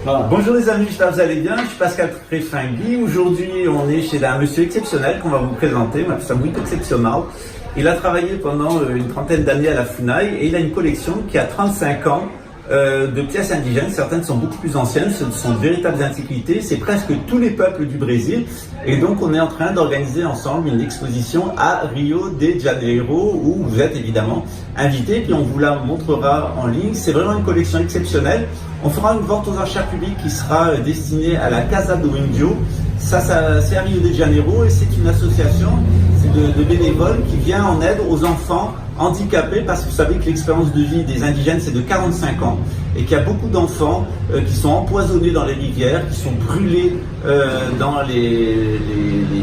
Voilà. Bonjour les amis, j'espère que vous allez bien. Je suis Pascal Préfingui. Aujourd'hui, on est chez un monsieur exceptionnel qu'on va vous présenter. On appelle ça muito exceptional. Il a travaillé pendant une trentaine d'années à la FUNAI et il a une collection qui a 35 ans de pièces indigènes. Certaines sont beaucoup plus anciennes, ce sont de véritables antiquités. C'est presque tous les peuples du Brésil. Et donc, on est en train d'organiser ensemble une exposition à Rio de Janeiro où vous êtes évidemment invités. Puis on vous la montrera en ligne. C'est vraiment une collection exceptionnelle. On fera une vente aux enchères publiques qui sera destinée à la Casa do Índio. Ça c'est à Rio de Janeiro et c'est une association de bénévoles qui vient en aide aux enfants handicapés parce que vous savez que l'expérience de vie des indigènes c'est de 45 ans et qu'il y a beaucoup d'enfants qui sont empoisonnés dans les rivières, qui sont brûlés dans les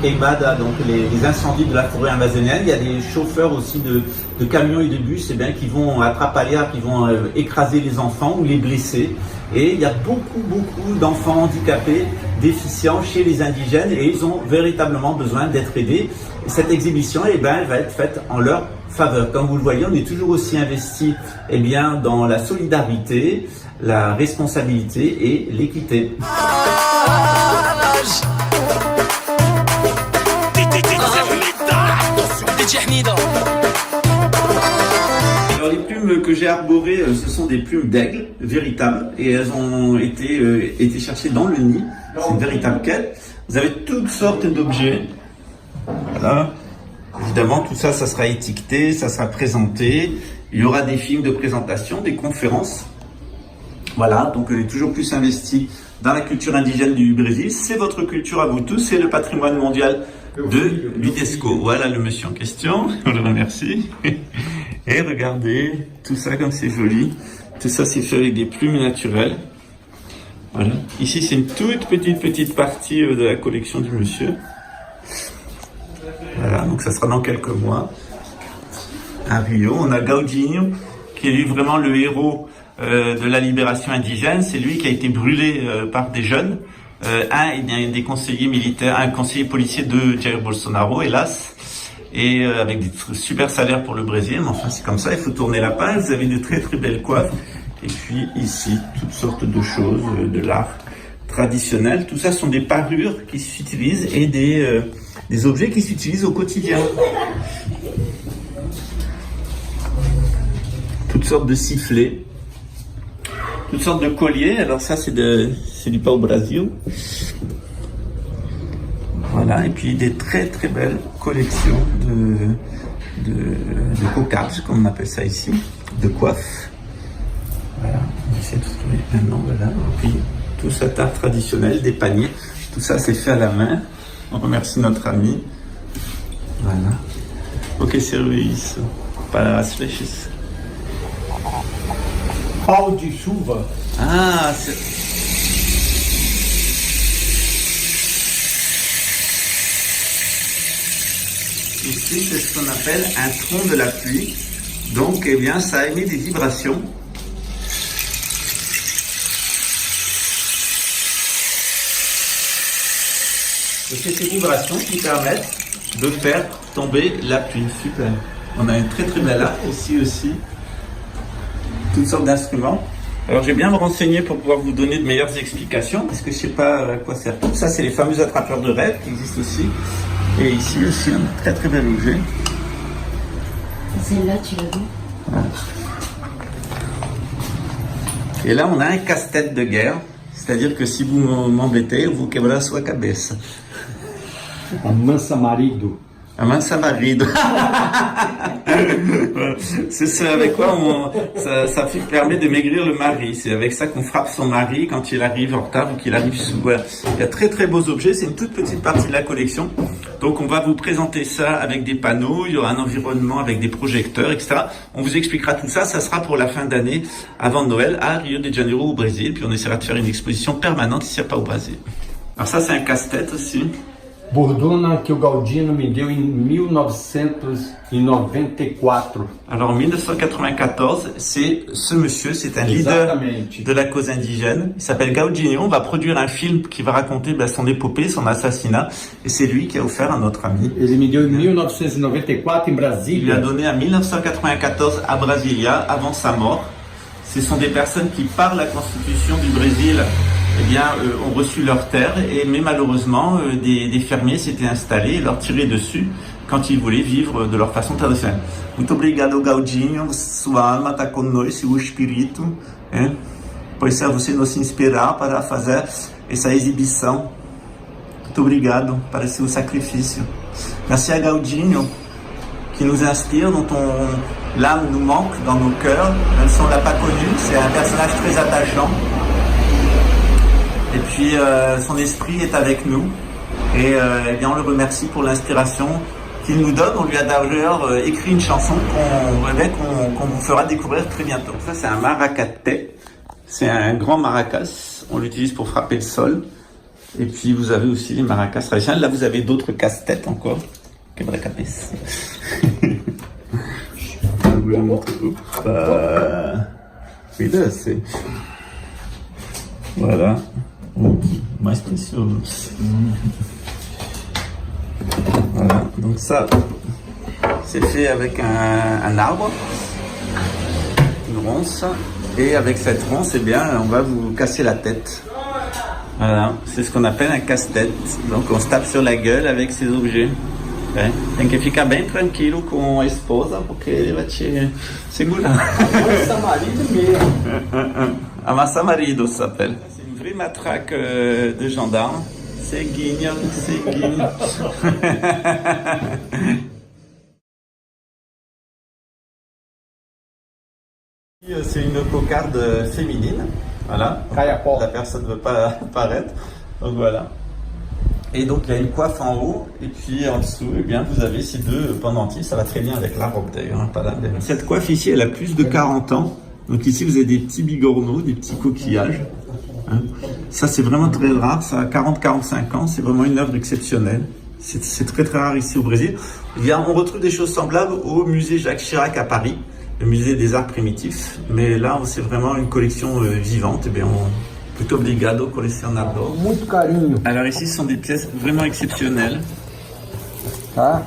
queimadas, donc les incendies de la forêt amazonienne. Il y a des chauffeurs aussi de camions et de bus qui vont atrapalhar, qui vont écraser les enfants ou les blesser. Et il y a beaucoup d'enfants handicapés, déficients chez les indigènes et ils ont véritablement besoin d'être aidés. Et cette exhibition elle va être faite en leur faveur. Comme vous le voyez, on est toujours aussi investi dans la solidarité, la responsabilité et l'équité. Alors les plumes que j'ai arborées, ce sont des plumes d'aigle véritables et elles ont été cherchées dans le nid. C'est une véritable quête. Vous avez toutes sortes d'objets. Voilà. Évidemment, tout ça, ça sera étiqueté, ça sera présenté. Il y aura des films de présentation, des conférences. Voilà, donc on est toujours plus investi dans la culture indigène du Brésil. C'est votre culture à vous tous, c'est le patrimoine mondial de l'UNESCO. Voilà le monsieur en question, on le remercie. Et regardez, tout ça comme c'est joli. Tout ça, c'est fait avec des plumes naturelles. Voilà. Ici, c'est une toute petite partie de la collection du monsieur. Voilà, donc ça sera dans quelques mois à Rio. On a Gaudinho, qui est lui vraiment le héros de la libération indigène. C'est lui qui a été brûlé par des jeunes. Un des conseillers militaires, un conseiller policier de Jair Bolsonaro, hélas, et avec des super salaires pour le Brésil. Mais enfin, c'est comme ça, il faut tourner la page. Vous avez de très belles coiffes. Et puis ici, toutes sortes de choses, de l'art traditionnel. Tout ça sont des parures qui s'utilisent et des objets qui s'utilisent au quotidien. Toutes sortes de sifflets, toutes sortes de colliers. Alors ça, c'est du pau-brasil. Voilà, et puis des très belles collections de cocards, comme on appelle ça ici, de coiffes. Voilà, on essaie de trouver un nom, voilà. Et puis tout cet art traditionnel, des paniers, tout ça c'est fait à la main. On remercie notre ami. Voilà. Ok, serviço para as flechas. Pau de chuva. Ah, ici, c'est ce qu'on appelle un tronc de la pluie. Donc, ça émet des vibrations. Et c'est ces vibrations qui permettent de faire tomber la pluie. Super. On a une très belle art ici aussi. Toutes sortes d'instruments. Alors je vais bien me renseigner pour pouvoir vous donner de meilleures explications parce que je ne sais pas à quoi sert tout. Ça, c'est les fameux attrapeurs de rêves qui existent aussi. Et ici aussi, un très bel objet. Celle-là, tu l'as vu? Voilà. Et là, on a un casse-tête de guerre. C'est-à-dire que si vous m'embêtez, vous quebrez sua cabeça. Un mansa marido. Un mansa marido. C'est ça avec quoi ça permet de maigrir le mari. C'est avec ça qu'on frappe son mari quand il arrive en retard ou qu'il arrive sous. Voilà. Il y a très beaux objets. C'est une toute petite partie de la collection. Donc on va vous présenter ça avec des panneaux. Il y aura un environnement avec des projecteurs, etc. On vous expliquera tout ça. Ça sera pour la fin d'année, avant Noël, à Rio de Janeiro au Brésil. Puis on essaiera de faire une exposition permanente ici à pas au Brésil. Alors ça, c'est un casse-tête aussi. Bordona que o Galdino me deu em 1994. Alors en 1994, c'est ce monsieur, c'est un leader de la cause indigène. Il s'appelle Gaudinho. On va produire un film qui va raconter son épopée, son assassinat. Et c'est lui qui a offert à notre ami. Ele me deu em 1994 em Brasília. Il lui a donné en 1994 à Brasilia, avant sa mort. Ce sont des personnes qui, par la constitution du Brésil, ont reçu leurs terres, mais malheureusement, des fermiers s'étaient installés et leur tiraient dessus quand ils voulaient vivre de leur façon traditionnelle. Muito obrigado, Galdinho. Sua alma está conosco, o espírito, pois é você nos inspirar para fazer essa exibição. Muito obrigado para esse sacrifício. Merci à Galdinho, qui nous inspire, dont l'âme nous manque dans nos cœurs, même si on ne l'a pas connu. C'est un personnage très attachant. Et puis son esprit est avec nous. Et on le remercie pour l'inspiration qu'il nous donne. On lui a d'ailleurs écrit une chanson qu'on vous fera découvrir très bientôt. Ça, c'est un maracate. C'est un grand maracas. On l'utilise pour frapper le sol. Et puis vous avez aussi les maracas traditionnels. Là, vous avez d'autres casse-têtes encore. Quebra-cabeça. Je vous la montre. Cuidado, c'est. Voilà. Mais précieux. Voilà. Donc ça, c'est fait avec un arbre, une ronce. Et avec cette ronce, on va vous casser la tête. Voilà, c'est ce qu'on appelle un casse-tête. Donc on se tape sur la gueule avec ces objets. Tem que ficar bem tranquilo com a esposa, porque ele vai te segurar. Amassa marido mesmo. Amassa marido, ça s'appelle. C'est une vraie matraque de gendarme. Seguinho. C'est une cocarde féminine. Voilà. La personne ne veut pas apparaître. Donc voilà. Et donc il y a une coiffe en haut, et puis en dessous, vous avez ces deux pendentifs. Ça va très bien avec la robe d'ailleurs. Cette coiffe ici, elle a plus de 40 ans. Donc ici, vous avez des petits bigorneaux, des petits coquillages. Ça, c'est vraiment très rare. Ça a 40-45 ans. C'est vraiment une œuvre exceptionnelle. C'est très très rare ici au Brésil. On retrouve des choses semblables au musée Jacques Chirac à Paris, le musée des arts primitifs. Mais là, c'est vraiment une collection vivante. Muito obrigado, colecionador. Muito carinho. Alors ici, ce sont des pièces vraiment exceptionnelles. Tá?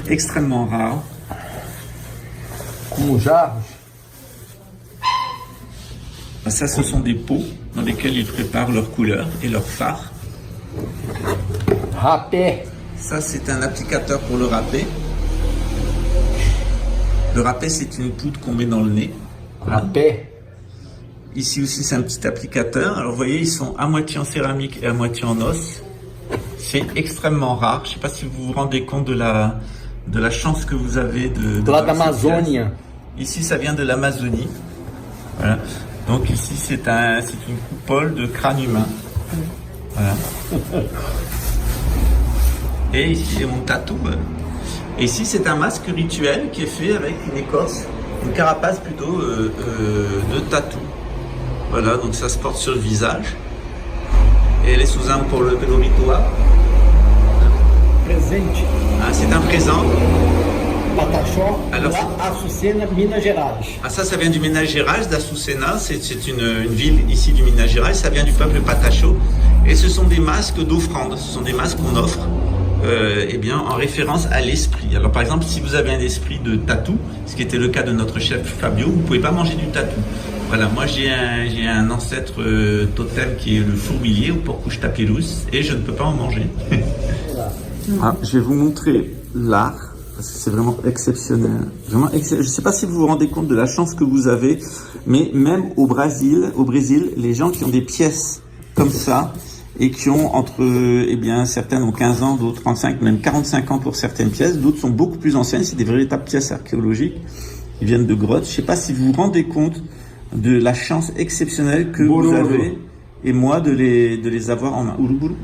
Extrêmement rares. Como jarros. Ça, ce sont des pots dans lesquels ils préparent leurs couleurs et leurs fards. Rapé. Ça, c'est un applicateur pour le râpé. Le râpé, c'est une poudre qu'on met dans le nez. Rapé. Ici aussi, c'est un petit applicateur. Alors, vous voyez, ils sont à moitié en céramique et à moitié en os. C'est extrêmement rare. Je ne sais pas si vous vous rendez compte de la chance que vous avez de Lá d'Amazônie. Ici, ça vient de l'Amazonie. Voilà. Donc ici, c'est une coupole de crâne humain. Voilà. Et ici, c'est mon tatou. Et ici, c'est un masque rituel qui est fait avec une écorce, une carapace plutôt de tatou. Voilà, donc ça se porte sur le visage. Et les sous-armes pour le rituel. Presente. Ah, c'est un présent. Pataxó, Alors, Açucena, Minas Gerais. Ah, ça vient du Minas Gerais, d'Açucena. C'est une ville ici du Minas Gerais. Ça vient du peuple Pataxó. Et ce sont des masques d'offrande. Ce sont des masques qu'on offre en référence à l'esprit. Alors par exemple, si vous avez un esprit de tatou, ce qui était le cas de notre chef Fabio, vous ne pouvez pas manger du tatou. Voilà, moi j'ai un ancêtre totem qui est le fourmilier ou porcouche tapirus et je ne peux pas en manger. Je vais vous montrer l'art, parce que c'est vraiment exceptionnel. Je ne sais pas si vous vous rendez compte de la chance que vous avez, mais même au Brésil, les gens qui ont des pièces comme ça, et qui ont certaines ont 15 ans, d'autres 35, même 45 ans pour certaines pièces, d'autres sont beaucoup plus anciennes, c'est des véritables pièces archéologiques, ils viennent de grottes. Je ne sais pas si vous vous rendez compte de la chance exceptionnelle que vous avez, et moi, de les avoir en main. Uruburu.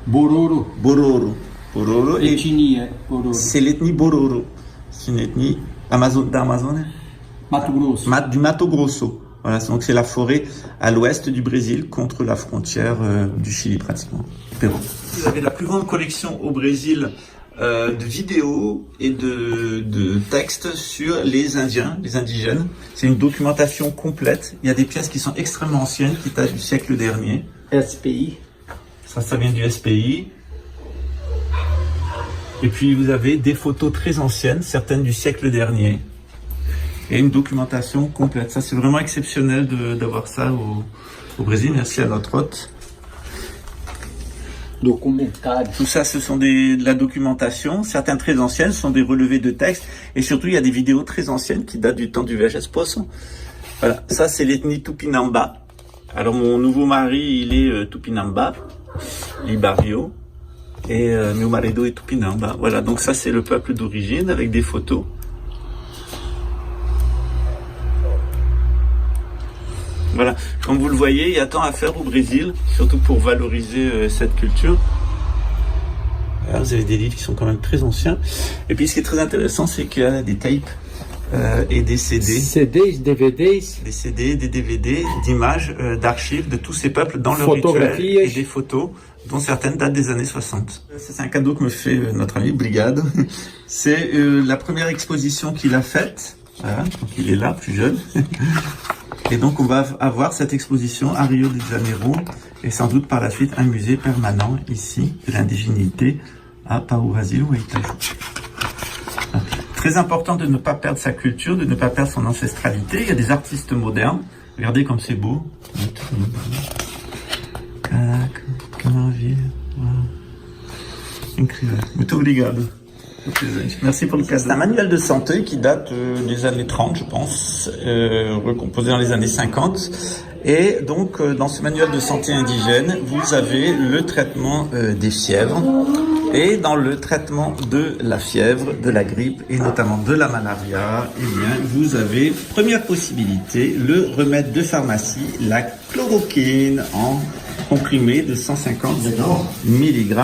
Bororo. Bororo. Ethnie, Bororo. C'est l'ethnie Bororo. C'est une ethnie d'Amazonie. Mato Grosso. Du Mato Grosso. Voilà, donc c'est la forêt à l'ouest du Brésil, contre la frontière du Chili pratiquement. Pérou. Vous avez la plus grande collection au Brésil de vidéos et de textes sur les Indiens, les indigènes. C'est une documentation complète. Il y a des pièces qui sont extrêmement anciennes, qui datent du siècle dernier. SPI. Ça vient du SPI. Et puis vous avez des photos très anciennes, certaines du siècle dernier. et une documentation complète. Ça, c'est vraiment exceptionnel d'avoir ça au Brésil. Merci à notre hôte. Documentário. Tout ça, ce sont de la documentation. Certaines très anciennes sont des relevés de texte. Et surtout, il y a des vidéos très anciennes qui datent du temps du Viejas Poço. Voilà, ça c'est l'ethnie Tupinamba. Alors mon nouveau mari, il est Tupinamba, Libario. Et meu marido est Tupinamba. Voilà, donc ça c'est le peuple d'origine avec des photos. Voilà, comme vous le voyez, il y a tant à faire au Brésil, surtout pour valoriser cette culture. Là, vous avez des livres qui sont quand même très anciens. Et puis ce qui est très intéressant, c'est qu'il y a des tapes et des CD. CDs, DVDs. Des CD, des DVD, d'images, d'archives de tous ces peuples dans leur rituel et des photos, dont certaines datent des années 60. C'est un cadeau que me fait notre ami Brigade. C'est la première exposition qu'il a faite. Voilà, donc il est là, plus jeune. Et donc on va avoir cette exposition à Rio de Janeiro et sans doute par la suite un musée permanent ici de l'indigénité à Pau-Brasil ou à Itaju. Très important de ne pas perdre sa culture, de ne pas perdre son ancestralité. Il y a des artistes modernes. Regardez comme c'est beau. Incroyable. Muito obrigado. Merci pour le cadeau. C'est un manuel de santé qui date des années 30, je pense, recomposé dans les années 50. Et donc, dans ce manuel de santé indigène, vous avez le traitement des fièvres. Et dans le traitement de la fièvre, de la grippe et notamment de la malaria, eh bien, vous avez, première possibilité, le remède de pharmacie, la chloroquine en comprimé de 150 mg.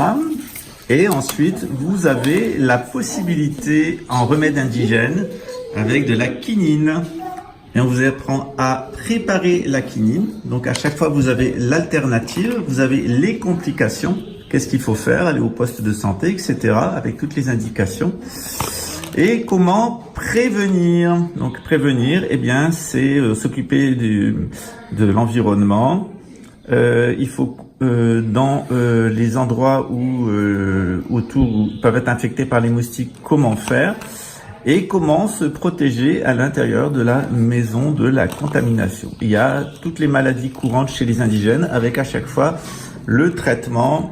Et ensuite, vous avez la possibilité en remède indigène avec de la quinine. Et on vous apprend à préparer la quinine. Donc à chaque fois, vous avez l'alternative, vous avez les complications. Qu'est-ce qu'il faut faire? Aller au poste de santé, etc. avec toutes les indications. Et comment prévenir? Donc prévenir, eh bien, c'est s'occuper de l'environnement. Il faut dans les endroits où autour peuvent être infectés par les moustiques, comment faire et comment se protéger à l'intérieur de la maison de la contamination. Il y a toutes les maladies courantes chez les indigènes avec à chaque fois le traitement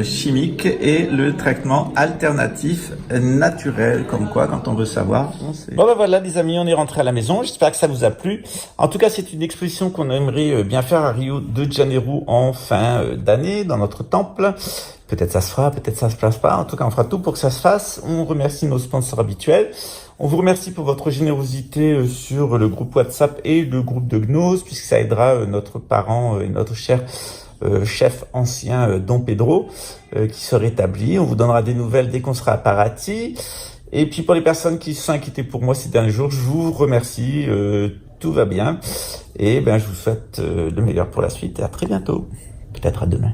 chimique et le traitement alternatif naturel, comme quoi quand on veut savoir. Bon ben voilà les amis, on est rentré à la maison, j'espère que ça vous a plu. En tout cas c'est une exposition qu'on aimerait bien faire à Rio de Janeiro en fin d'année dans notre temple. Peut-être ça se fera, peut-être ça se passe pas, en tout cas on fera tout pour que ça se fasse. On remercie nos sponsors habituels. On vous remercie pour votre générosité sur le groupe WhatsApp et le groupe de Gnose, puisque ça aidera notre parent et notre cher chef ancien Dom Pedro qui se rétablit. On vous donnera des nouvelles dès qu'on sera à Paraty. Et puis pour les personnes qui se sont inquiétées pour moi ces derniers jours, je vous remercie. Tout va bien. Et ben je vous souhaite le meilleur pour la suite et à très bientôt. Peut-être à demain.